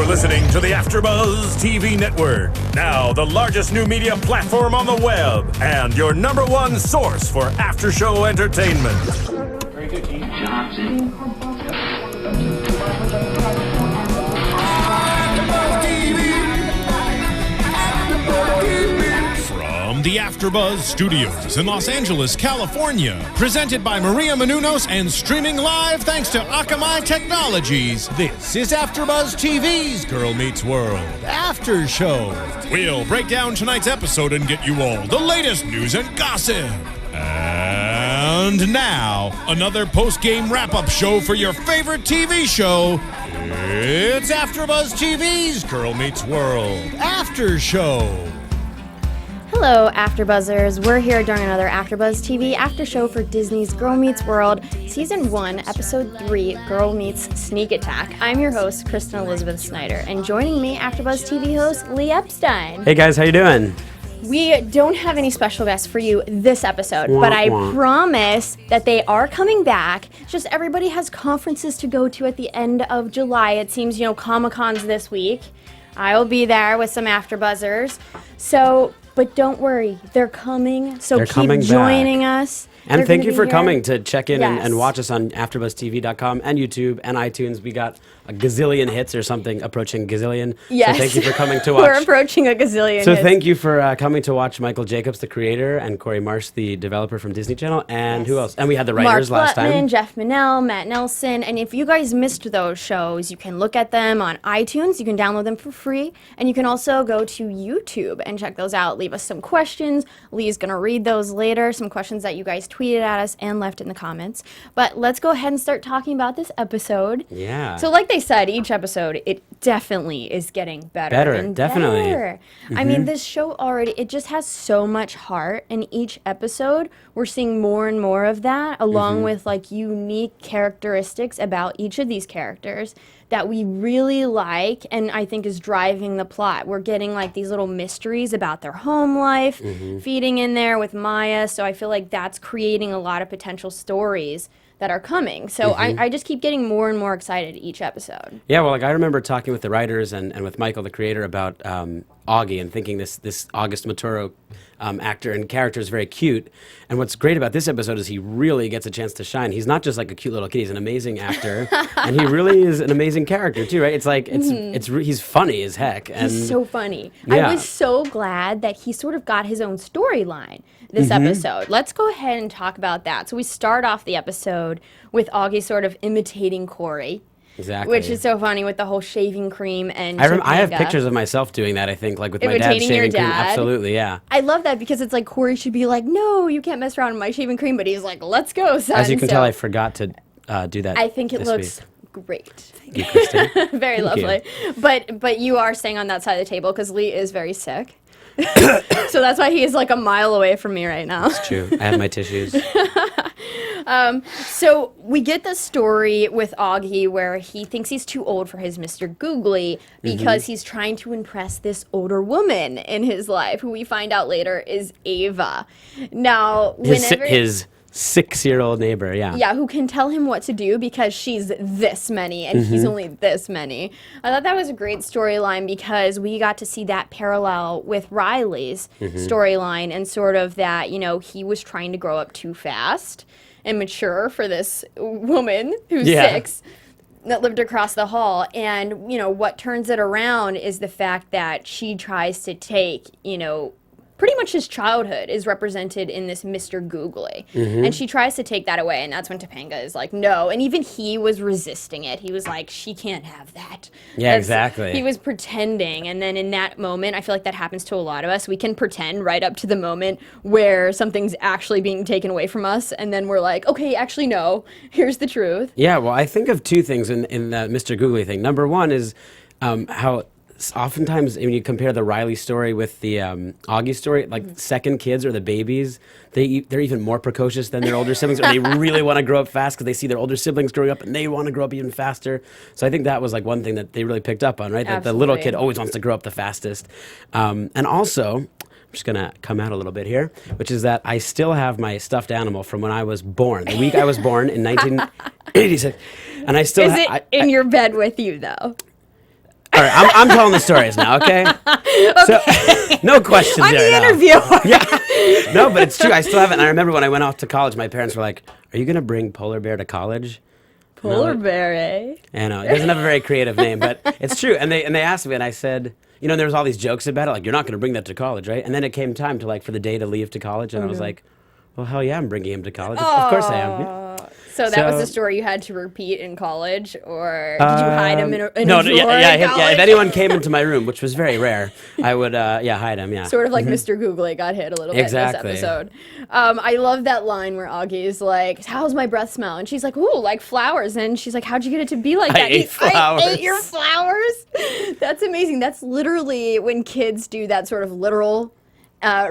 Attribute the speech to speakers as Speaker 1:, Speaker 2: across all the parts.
Speaker 1: You're listening to the AfterBuzz TV network, now the largest new media platform on the web, and your number one source for after-show entertainment.
Speaker 2: Very good, Keith Johnson.
Speaker 3: From the AfterBuzz Studios in Los Angeles, California, presented by Maria Menounos and streaming live thanks to Akamai Technologies, this is AfterBuzz TV's Girl Meets World After Show. We'll break down tonight's episode and get you all the latest news and gossip. And now, another post-game wrap-up show for your favorite TV show. It's AfterBuzz TV's Girl Meets World After Show.
Speaker 4: Hello, AfterBuzzers. We're here during another AfterBuzz TV after show for Disney's Girl Meets World, Season 1, Episode 3, Girl Meets Sneak Attack. I'm your host, Kristen Elizabeth Snyder, and joining me, AfterBuzz TV host Lee Epstein.
Speaker 5: Hey guys, how you doing?
Speaker 4: We don't have any special guests for you this episode, but I promise that they are coming back. Just everybody has conferences to go to at the end of July. It seems, Comic-Con's this week. I'll be there with some AfterBuzzers. But don't worry, they're coming, so keep joining us.
Speaker 5: And thank you for coming to check in and watch us on AfterBuzzTV.com and YouTube and iTunes. We got a gazillion hits or something, approaching gazillion.
Speaker 4: Yes.
Speaker 5: So thank you for coming to watch.
Speaker 4: We're approaching a gazillion
Speaker 5: So
Speaker 4: hits.
Speaker 5: thank you for coming to watch Michael Jacobs, the creator, and Corey Marsh, the developer from Disney Channel. And who else? And we had the writers
Speaker 4: Mark
Speaker 5: last
Speaker 4: Blutman,
Speaker 5: time.
Speaker 4: Jeff Minnell, Matt Nelson. And if you guys missed those shows, you can look at them on iTunes. You can download them for free. And you can also go to YouTube and check those out. Leave us some questions. Lee's going to read those later. Some questions that you guys tweeted at us and left in the comments. But let's go ahead and start talking about this episode.
Speaker 5: Yeah.
Speaker 4: So like they said, each episode, it definitely is getting better and
Speaker 5: definitely.
Speaker 4: better. I mean, this show already, it just has so much heart. In each episode, we're seeing more and more of that, along with like unique characteristics about each of these characters that we really like and I think is driving the plot. We're getting like these little mysteries about their home life, feeding in there with Maya. So I feel like that's creating a lot of potential stories that are coming. So I just keep getting more and more excited each episode.
Speaker 5: Yeah, well, like I remember talking with the writers and with Michael, the creator, about Auggie and thinking this August Maturo actor and character is very cute. And what's great about this episode is he really gets a chance to shine. He's not just like a cute little kid; he's an amazing actor, and he really is an amazing character too, right? It's like he's funny as heck. And
Speaker 4: he's so funny.
Speaker 5: Yeah.
Speaker 4: I was so glad that he sort of got his own storyline this episode. Let's go ahead and talk about that. So we start off the episode with Auggie sort of imitating Corey.
Speaker 5: Exactly.
Speaker 4: Which is so funny with the whole shaving cream and
Speaker 5: I have pictures of myself doing that, I think, like with my dad's
Speaker 4: Imitating your
Speaker 5: shaving cream.
Speaker 4: dad?
Speaker 5: Absolutely, yeah.
Speaker 4: I love that because it's like Corey should be like, no, you can't mess around with my shaving cream, but he's like, let's go, son.
Speaker 5: As you can tell, I forgot to do that.
Speaker 4: I think it
Speaker 5: this
Speaker 4: looks
Speaker 5: week.
Speaker 4: great.
Speaker 5: Thank you, Kristen.
Speaker 4: Very
Speaker 5: Thank
Speaker 4: lovely.
Speaker 5: you.
Speaker 4: But you are staying on that side of the table because Lee is very sick. So that's why he is like a mile away from me right now.
Speaker 5: It's true. I have my tissues.
Speaker 4: So we get the story with Auggie where he thinks he's too old for his Mr. Googly because he's trying to impress this older woman in his life, who we find out later is Ava. Now,
Speaker 5: His 6-year-old neighbor, yeah.
Speaker 4: Yeah, who can tell him what to do because she's this many and he's only this many. I thought that was a great storyline because we got to see that parallel with Riley's storyline and sort of that, he was trying to grow up too fast and mature for this woman who's 6 that lived across the hall. And, what turns it around is the fact that she tries to take, pretty much his childhood is represented in this Mr. Googly. And she tries to take that away, and that's when Topanga is like, no. And even he was resisting it. He was like, she can't have that.
Speaker 5: Yeah, exactly.
Speaker 4: He was pretending, and then in that moment, I feel like that happens to a lot of us. We can pretend right up to the moment where something's actually being taken away from us, and then we're like, okay, actually, no, here's the truth.
Speaker 5: Yeah, well, I think of two things in the Mr. Googly thing. Number one is how oftentimes when you compare the Riley story with the Auggie story, like second kids or the babies, they're even more precocious than their older siblings, or they really want to grow up fast because they see their older siblings growing up and they want to grow up even faster. So I think that was like one thing that they really picked up on, right? That the little kid always wants to grow up the fastest. And also, I'm just going to come out a little bit here, which is that I still have my stuffed animal from when I was born, the week I was born in 1986. And I still
Speaker 4: Is it in your bed with you, though?
Speaker 5: All right, I'm telling the stories now, okay? So, no questions
Speaker 4: I'm
Speaker 5: there.
Speaker 4: the interviewer.
Speaker 5: Yeah. No, but it's true. I still haven't. I remember when I went off to college, my parents were like, "Are you gonna bring Polar Bear to college?"
Speaker 4: Polar Bear, eh?
Speaker 5: I know it doesn't have a very creative name, but it's true. And they asked me, and I said, there was all these jokes about it, like you're not gonna bring that to college, right? And then it came time to for the day to leave to college, and I was like, well, hell yeah, I'm bringing him to college. Of course I am. Yeah.
Speaker 4: So that was the story you had to repeat in college, or did you hide him in a drawer in college?
Speaker 5: If anyone came into my room, which was very rare, I would hide him. Yeah,
Speaker 4: sort of like Mr. Googly got hit a little bit in this episode. I love that line where Augie's like, "How's my breath smell?" And she's like, "Ooh, like flowers." And she's like, "How'd you get it to be like that?"
Speaker 5: I
Speaker 4: ate your flowers. That's amazing. That's literally when kids do that sort of literal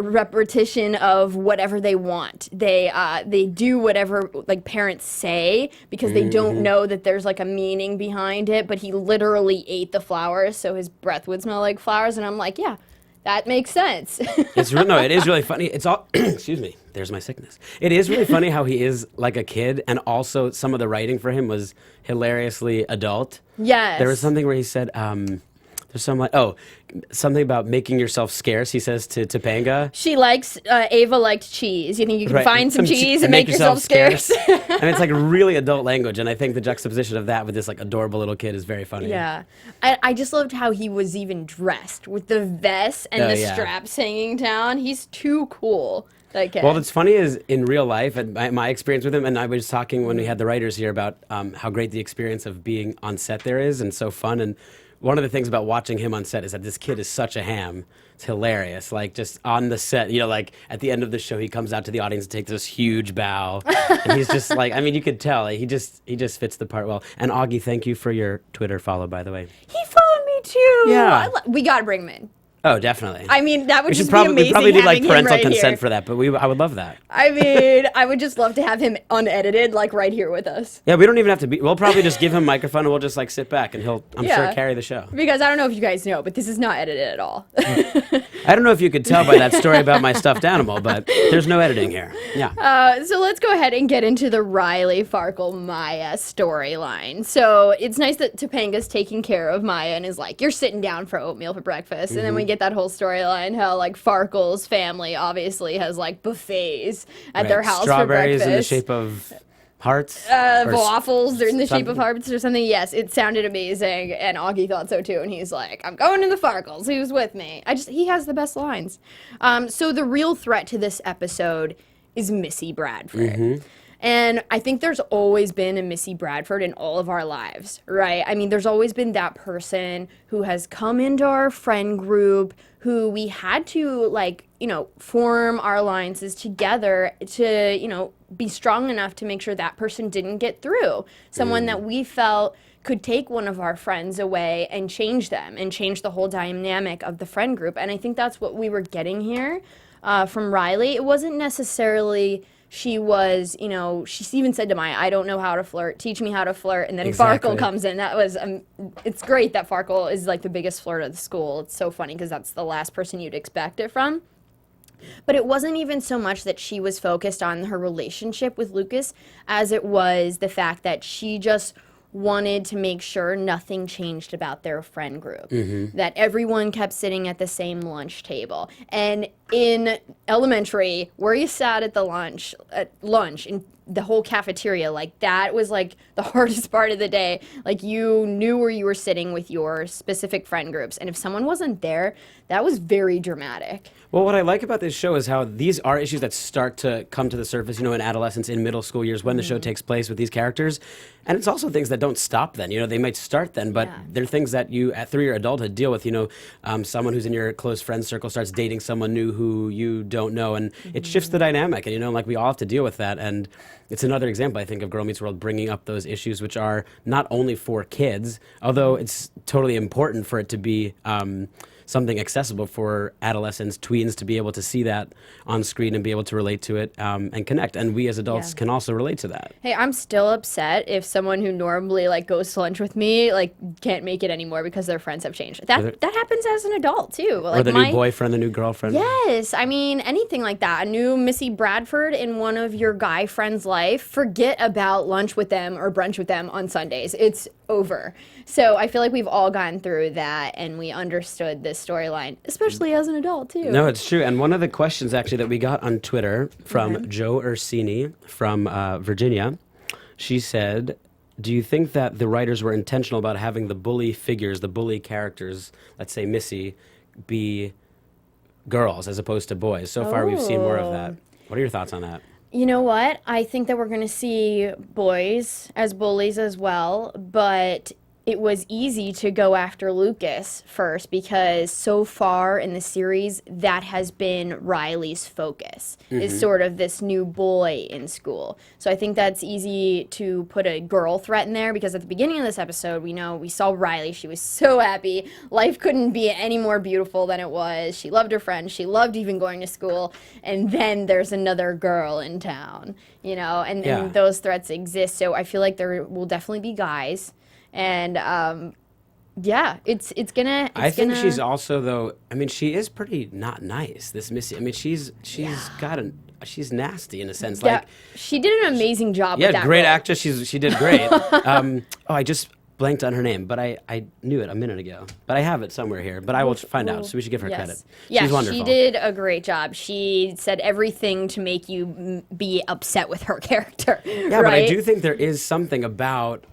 Speaker 4: repetition of whatever they want. They do whatever parents say because they don't know that there's a meaning behind it. But he literally ate the flowers, so his breath would smell like flowers. And I'm like, yeah, that makes sense.
Speaker 5: It is really funny. It's all excuse me. There's my sickness. It is really funny how he is like a kid, and also some of the writing for him was hilariously adult.
Speaker 4: Yes.
Speaker 5: There was something where he said, there's something about making yourself scarce, he says to Topanga.
Speaker 4: She likes, Ava liked cheese. You think you can find some cheese and make yourself scarce?
Speaker 5: And it's really adult language, and I think the juxtaposition of that with this adorable little kid is very funny.
Speaker 4: Yeah. I just loved how he was even dressed with the vest and the straps hanging down. He's too cool.
Speaker 5: Well, what's funny is in real life, and my experience with him, and I was talking when we had the writers here about how great the experience of being on set there is, and so fun. And one of the things about watching him on set is that this kid is such a ham. It's hilarious. Just on the set, at the end of the show, he comes out to the audience and takes this huge bow. And he's just you could tell, he just fits the part well. And Auggie, thank you for your Twitter follow, by the way.
Speaker 4: He followed me too.
Speaker 5: Yeah.
Speaker 4: We got to bring him in.
Speaker 5: Oh, definitely.
Speaker 4: I mean, that would just be amazing.
Speaker 5: We probably need parental
Speaker 4: right
Speaker 5: consent
Speaker 4: here.
Speaker 5: for that, but I would love that.
Speaker 4: I mean, I would just love to have him unedited, right here with us.
Speaker 5: Yeah, we don't even have to be. We'll probably just give him a microphone and we'll just sit back and I'm sure, carry the show.
Speaker 4: Because I don't know if you guys know, but this is not edited at all.
Speaker 5: I don't know if you could tell by that story about my stuffed animal, but there's no editing here. Yeah.
Speaker 4: So let's go ahead and get into the Riley, Farkle, Maya storyline. So it's nice that Topanga's taking care of Maya and is like, you're sitting down for oatmeal for breakfast. And then we get that whole storyline how Farkle's family obviously has buffets at their house for breakfast.
Speaker 5: Strawberries in the shape of hearts?
Speaker 4: Waffles, they're in the shape of hearts or something. Yes, it sounded amazing, and Auggie thought so too, and he's like, I'm going to the Farkles, who's with me? He has the best lines. So the real threat to this episode is Missy Bradford. And I think there's always been a Missy Bradford in all of our lives, right? I mean, there's always been that person who has come into our friend group who we had to, form our alliances together to, be strong enough to make sure that person didn't get through. Someone that we felt could take one of our friends away and change them and change the whole dynamic of the friend group. And I think that's what we were getting here from Riley. It wasn't necessarily... She was, she even said to Maya, I don't know how to flirt. Teach me how to flirt. And then Farkle comes in. That was, it's great that Farkle is the biggest flirt of the school. It's so funny because that's the last person you'd expect it from. But it wasn't even so much that she was focused on her relationship with Lucas as it was the fact that she just wanted to make sure nothing changed about their friend group, that everyone kept sitting at the same lunch table. And in elementary, where you sat at lunch in the whole cafeteria, that was the hardest part of the day. You knew where you were sitting with your specific friend groups, and if someone wasn't there, that was very dramatic.
Speaker 5: Well, what I like about this show is how these are issues that start to come to the surface, in adolescence, in middle school years, when the show takes place with these characters. And it's also things that don't stop then. They might start then, but they're things that you, through your adulthood, deal with. Someone who's in your close friend circle starts dating someone new who you don't know, and it shifts the dynamic. And, we all have to deal with that. And it's another example, I think, of Girl Meets World bringing up those issues, which are not only for kids, although it's totally important for it to be something accessible for adolescents, tweens, to be able to see that on screen and be able to relate to it and connect. And we as adults can also relate to that.
Speaker 4: Hey, I'm still upset if someone who normally goes to lunch with me can't make it anymore because their friends have changed. That happens as an adult too.
Speaker 5: Or the new boyfriend, the new girlfriend.
Speaker 4: Yes, I mean anything like that. A new Missy Bradford in one of your guy friends' life. Forget about lunch with them or brunch with them on Sundays. It's over. So I feel like we've all gone through that and we understood this storyline, especially as an adult too.
Speaker 5: No, it's true. And one of the questions actually that we got on Twitter from Joe Ursini from Virginia, she said, do you think that the writers were intentional about having the bully figures, the bully characters, let's say Missy, be girls as opposed to boys? So far we've seen more of that. What are your thoughts on that?
Speaker 4: You know what? I think that we're going to see boys as bullies as well, but it was easy to go after Lucas first because so far in the series, that has been Riley's focus, is sort of this new boy in school. So I think that's easy to put a girl threat in there because at the beginning of this episode, we saw Riley. She was so happy. Life couldn't be any more beautiful than it was. She loved her friends. She loved even going to school. And then there's another girl in town, and those threats exist. So I feel like there will definitely be guys. And it's gonna.
Speaker 5: I think she's also though. I mean, she is pretty not nice. This Missy. I mean, she's she's nasty in a sense.
Speaker 4: Yeah,
Speaker 5: like
Speaker 4: she did an amazing job. with that
Speaker 5: great
Speaker 4: role.
Speaker 5: actress. She did great. I just blanked on her name, but I knew it a minute ago. But I have it somewhere here. But I will find out. So we should give her credit.
Speaker 4: Yeah,
Speaker 5: she's wonderful.
Speaker 4: She did a great job. She said everything to make you be upset with her character.
Speaker 5: Yeah,
Speaker 4: right?
Speaker 5: but I do think there is something about.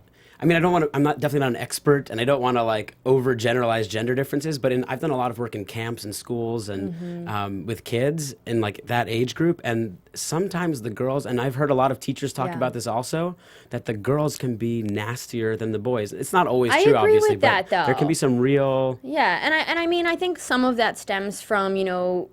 Speaker 5: I mean, I'm definitely not an expert, and I don't want to like overgeneralize gender differences, but I've done a lot of work in camps and schools and with kids in like that age group, and sometimes the girls, and I've heard a lot of teachers talk about this also, that the girls can be nastier than the boys. It's not always true,
Speaker 4: agree
Speaker 5: obviously,
Speaker 4: with that,
Speaker 5: but there can be some real.
Speaker 4: Yeah, and I mean, I think some of that stems from,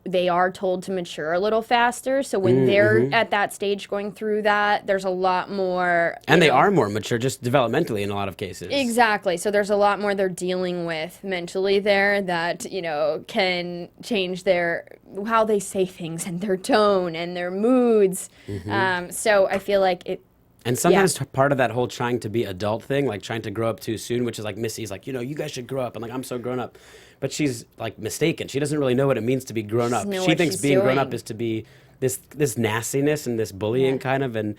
Speaker 4: they are told to mature a little faster, so when they're at that stage going through that, there's a lot more.
Speaker 5: And they are more mature, just developmentally in a lot of cases.
Speaker 4: Exactly. So there's a lot more they're dealing with mentally there that, can change how they say things and their tone and their moods. So I feel like it.
Speaker 5: And sometimes part of that whole trying to be adult thing, like trying to grow up too soon, which is like Missy's like, you guys should grow up. And like, I'm so grown up. But she's like mistaken. She doesn't really know what it means to be grown up. She thinks being grown up is to be this nastiness and this bullying kind of, and,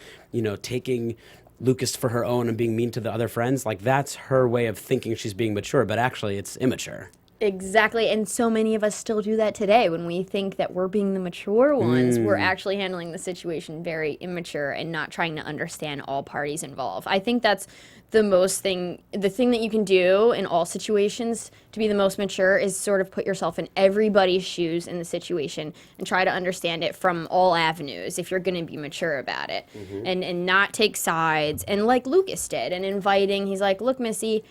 Speaker 5: taking Lucas for her own and being mean to the other friends. Like that's her way of thinking she's being mature, but actually it's immature.
Speaker 4: Exactly, and so many of us still do that today. When we think that we're being the mature ones, we're actually handling the situation very immature and not trying to understand all parties involved. I think that's the thing that you can do in all situations to be the most mature is sort of put yourself in everybody's shoes in the situation and try to understand it from all avenues if you're going to be mature about it and not take sides. And like Lucas did, and he's like, look, Missy,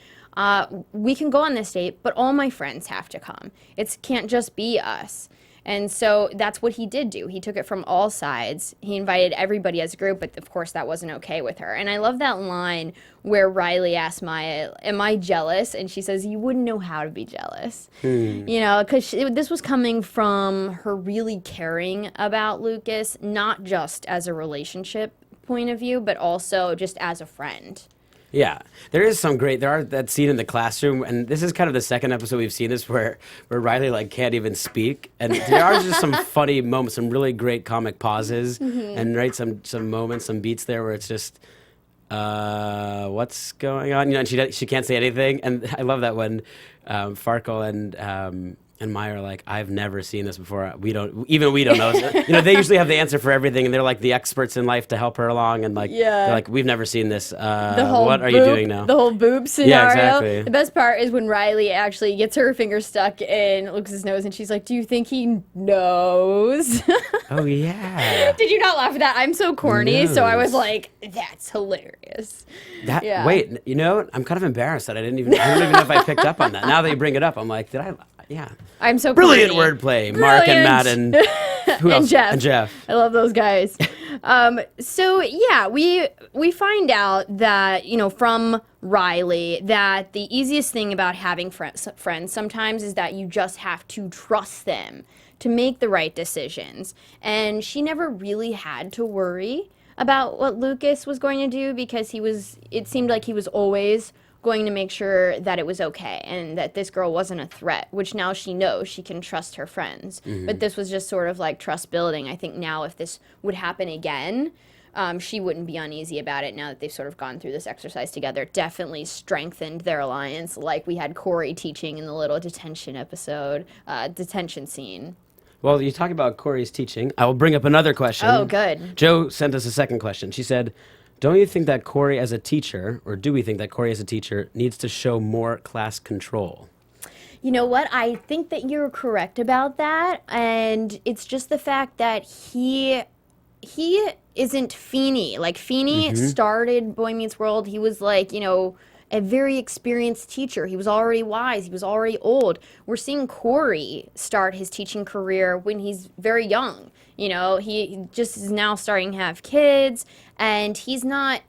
Speaker 4: we can go on this date, but all my friends have to come. It can't just be us. And so that's what he did do. He took it from all sides. He invited everybody as a group, but of course that wasn't okay with her. And I love that line where Riley asked Maya, am I jealous? And she says, you wouldn't know how to be jealous. Because this was coming from her really caring about Lucas, not just as a relationship point of view, but also just as a friend.
Speaker 5: Yeah, there are that scene in the classroom, and this is kind of the second episode we've seen this where Riley like can't even speak, and there are just some funny moments, some really great comic pauses, and some moments, some beats there where it's just, what's going on? And she can't say anything, and I love that when Farkle and Maya are like, I've never seen this before. We don't know. They usually have the answer for everything, and they're like the experts in life to help her along. And like, they're like, we've never seen this. What are you doing now?
Speaker 4: The whole boob scenario.
Speaker 5: Yeah, exactly.
Speaker 4: The best part is when Riley actually gets her finger stuck in Lucas's nose, and she's like, do you think he knows?
Speaker 5: Oh, yeah.
Speaker 4: Did you not laugh at that? I'm so corny, so I was like, that's hilarious.
Speaker 5: Wait, I'm kind of embarrassed that I don't even know if I picked up on that. Now that you bring it up, I'm like, did I? Yeah.
Speaker 4: I'm so
Speaker 5: brilliant
Speaker 4: corny.
Speaker 5: wordplay. Mark and Matt and who else?
Speaker 4: And Jeff. I love those guys. So yeah, we find out that from Riley that the easiest thing about having friends sometimes is that you just have to trust them to make the right decisions, and she never really had to worry about what Lucas was going to do because it seemed like he was always going to make sure that it was okay and that this girl wasn't a threat, which now she knows she can trust her friends. But this was just sort of like trust building. I think now if this would happen again, she wouldn't be uneasy about it now that they've sort of gone through this exercise together. Definitely strengthened their alliance, like we had Cory teaching in the little detention scene.
Speaker 5: Well, you talk about Cory's teaching. I will bring up another question.
Speaker 4: Oh, good.
Speaker 5: Joe sent us a second question. She said, don't you think that Cory as a teacher, or do we think that Cory as a teacher needs to show more class control?
Speaker 4: You know what? I think that you're correct about that. And it's just the fact that he isn't Feeney. Like, Feeney started Boy Meets World. He was like, a very experienced teacher. He was already wise. He was already old. We're seeing Cory start his teaching career when he's very young. He just is now starting to have kids, and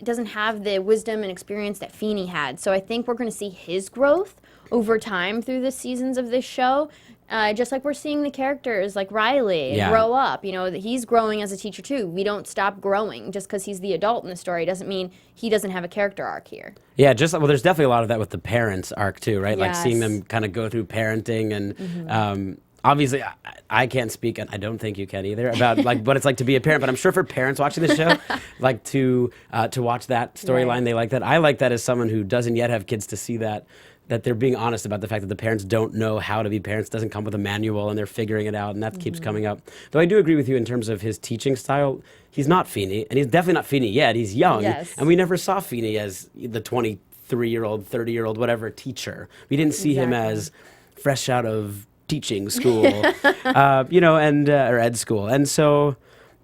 Speaker 4: doesn't have the wisdom and experience that Feeney had. So I think we're going to see his growth over time through the seasons of this show. Just like we're seeing the characters like Riley grow up. That he's growing as a teacher too. We don't stop growing. Just because he's the adult in the story doesn't mean he doesn't have a character arc here.
Speaker 5: Yeah, there's definitely a lot of that with the parents arc too, right?
Speaker 4: Yes.
Speaker 5: Like seeing them kind of go through parenting and obviously I can't speak, and I don't think you can either, about like what it's like to be a parent, but I'm sure for parents watching this show, like to watch that storyline, they like that. I like that as someone who doesn't yet have kids, to see that they're being honest about the fact that the parents don't know how to be parents. It doesn't come with a manual, and they're figuring it out, and that keeps coming up. Though I do agree with you in terms of his teaching style. He's not Feeney, and he's definitely not Feeney yet. He's young, and we never saw Feeney as the 23-year-old, 30-year-old, whatever teacher. We didn't see him as fresh out of teaching school, or ed school. And so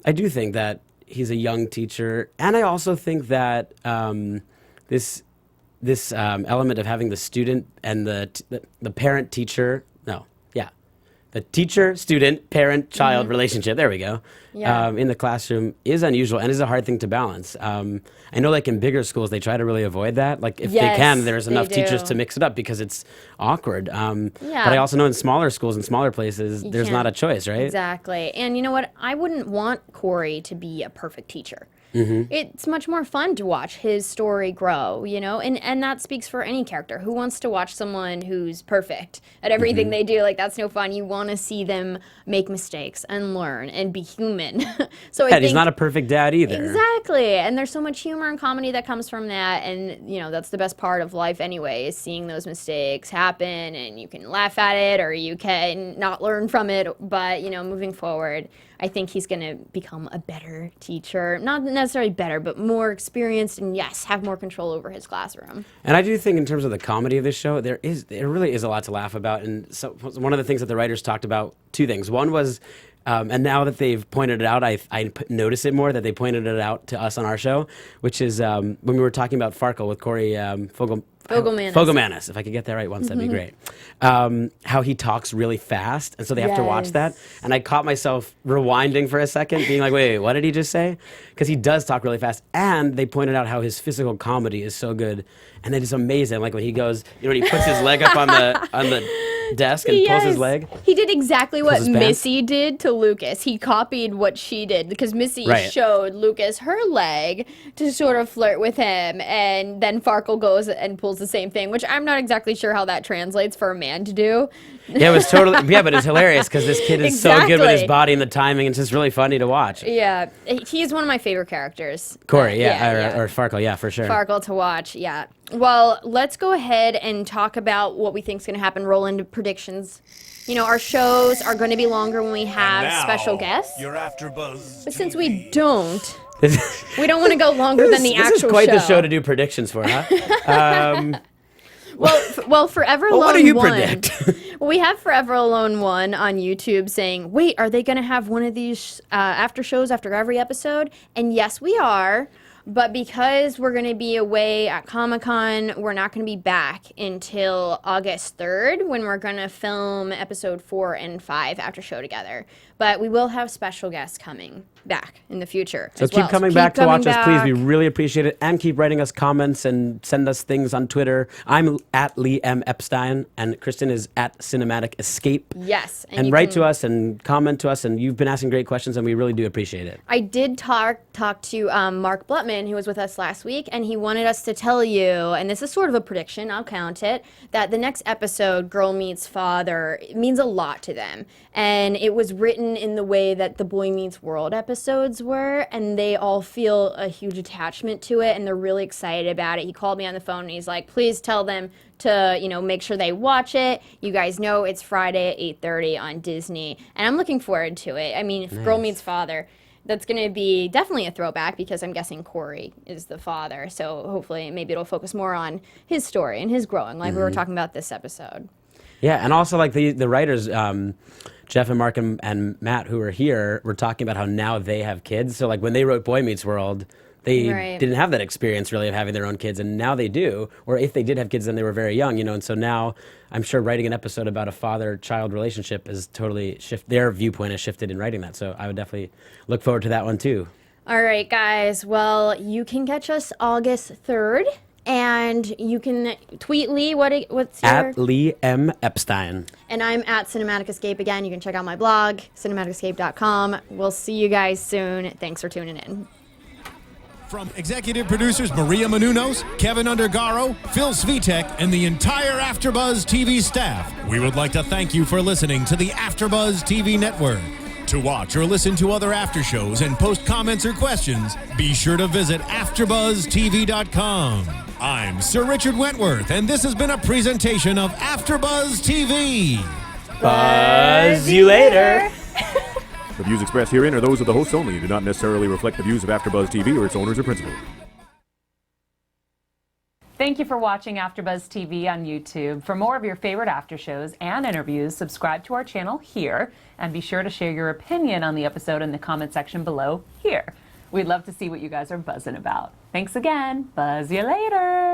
Speaker 5: I do think that he's a young teacher, and I also think that this element of having the student and the parent-teacher, the teacher-student-parent-child relationship, there we go, in the classroom is unusual and is a hard thing to balance. I know like in bigger schools, they try to really avoid that. Like if they can, there's enough teachers to mix it up because it's awkward. But I also know in smaller schools and smaller places, there's not a choice, right?
Speaker 4: Exactly. And you know what? I wouldn't want Cory to be a perfect teacher. It's much more fun to watch his story grow, and that speaks for any character. Who wants to watch someone who's perfect at everything they do? Like, that's no fun. You want to see them make mistakes and learn and be human. So I think
Speaker 5: he's not a perfect dad either.
Speaker 4: Exactly. And there's so much humor and comedy that comes from that, and that's the best part of life anyway, is seeing those mistakes happen, and you can laugh at it or you can not learn from it, but moving forward, I think he's going to become a better teacher. Not necessarily better, but more experienced, and have more control over his classroom.
Speaker 5: And I do think in terms of the comedy of this show, there really is a lot to laugh about. And so one of the things that the writers talked about, two things. One was, and now that they've pointed it out, I notice it more that they pointed it out to us on our show, which is when we were talking about Farkle with Cory Fogelmanis, if I could get that right once, that'd be great. How he talks really fast, and so they have to watch that. And I caught myself rewinding for a second, being like, wait, what did he just say? Because he does talk really fast. And they pointed out how his physical comedy is so good, and it is amazing. Like when he goes, when he puts his leg up on the desk and pulls his leg.
Speaker 4: He did exactly what Missy did to Lucas. He copied what she did, because Missy showed Lucas her leg to sort of flirt with him, and then Farkle goes and pulls the same thing, which I'm not exactly sure how that translates for a man to do.
Speaker 5: Yeah, it was totally, but it's hilarious because this kid is so good with his body and the timing. It's just really funny to watch.
Speaker 4: Yeah, he's one of my favorite characters.
Speaker 5: Cory, or Farkle, for sure.
Speaker 4: Farkle to watch, Well, let's go ahead and talk about what we think is going to happen. Roll into predictions. Our shows are going to be longer when we have special guests.
Speaker 1: Your AfterBuzz
Speaker 4: But since we don't, we don't want to go longer than the actual show.
Speaker 5: This is quite the show to do predictions for, huh?
Speaker 4: Well, Forever Alone 1.
Speaker 5: What do you predict?
Speaker 4: We have Forever Alone 1 on YouTube saying, wait, are they going to have one of these after shows after every episode? And yes, we are. But because we're going to be away at Comic-Con, we're not going to be back until August 3rd, when we're going to film episode 4 and 5 after show together. But we will have special guests coming back in the future.
Speaker 5: So keep coming back to watch us, please. We really appreciate it. And keep writing us comments and send us things on Twitter. I'm at Lee M. Epstein, and Kristen is at Cinematic Escape.
Speaker 4: Yes.
Speaker 5: And write to us and comment to us, and you've been asking great questions, and we really do appreciate it.
Speaker 4: I did talk to Mark Blutman, who was with us last week, and he wanted us to tell you, and this is sort of a prediction, I'll count it, that the next episode, Girl Meets Father, means a lot to them. And it was written in the way that the Boy Meets World episode episodes were, and they all feel a huge attachment to it, and they're really excited about it. He called me on the phone, and he's like, please tell them to, make sure they watch it. You guys know it's Friday at 8:30 on Disney, and I'm looking forward to it. I mean, Girl Meets Father, that's going to be definitely a throwback because I'm guessing Cory is the father, so hopefully maybe it'll focus more on his story and his growing, like we were talking about this episode.
Speaker 5: Yeah, and also like the writers, Jeff and Mark and Matt, who are here, were talking about how now they have kids. So like when they wrote Boy Meets World, they didn't have that experience really of having their own kids, and now they do. Or if they did have kids, then they were very young, And so now I'm sure writing an episode about a father-child relationship is totally their viewpoint has shifted in writing that. So I would definitely look forward to that one too.
Speaker 4: All right, guys. Well, you can catch us August 3rd. And you can tweet Lee. What's your...
Speaker 5: At Lee M. Epstein.
Speaker 4: And I'm at Cinematic Escape again. You can check out my blog, cinematicescape.com. We'll see you guys soon. Thanks for tuning in.
Speaker 3: From executive producers Maria Menounos, Kevin Undergaro, Phil Svitek, and the entire AfterBuzz TV staff, we would like to thank you for listening to the AfterBuzz TV network. To watch or listen to other after shows and post comments or questions, be sure to visit AfterBuzzTV.com. I'm Sir Richard Wentworth, and this has been a presentation of AfterBuzz TV.
Speaker 5: Buzz you later.
Speaker 6: The views expressed herein are those of the hosts only and do not necessarily reflect the views of AfterBuzz TV or its owners or principals.
Speaker 7: Thank you for watching AfterBuzz TV on YouTube. For more of your favorite after shows and interviews, subscribe to our channel here, and be sure to share your opinion on the episode in the comment section below here. We'd love to see what you guys are buzzing about. Thanks again. Buzz you later.